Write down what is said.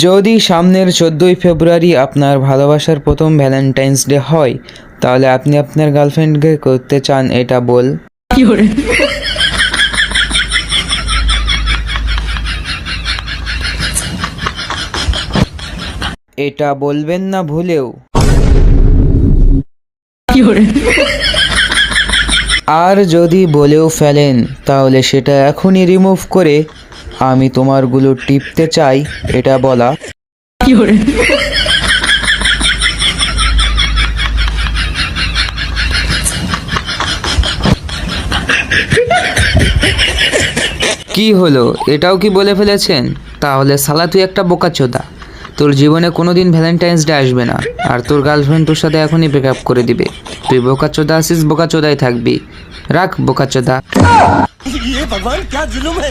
যদি সামনের 14ই ফেব্রুয়ারি আপনার ভালোবাসার প্রথম ভ্যালেন্টাইন্স ডে হয়, তাহলে আপনি আপনার গার্লফ্রেন্ডকে করতে চান এটা বল। এটা বলবেন না ভুলেও। আর যদি বলেও ফেলেন, তাহলে সেটা এখনই রিমুভ করে আমি তোমারগুলো টিপতে চাই এটা বলা। কি হলো, এটাও কি বলে ফেলেছেন? তাহলে শালা তুই একটা বোকাচোদা। তোর জীবনে কোনোদিন ভ্যালেন্টাইন্স ডে আসবে না, আর তোর গার্লফ্রেন্ড তোর সাথে এখনই ব্রেকআপ করে দিবে। তুই বোকাচোদা আছিস, বোকাচোদাই থাকবি। রাখ বোকাচোদা। ये भगवान क्या जुल्म है।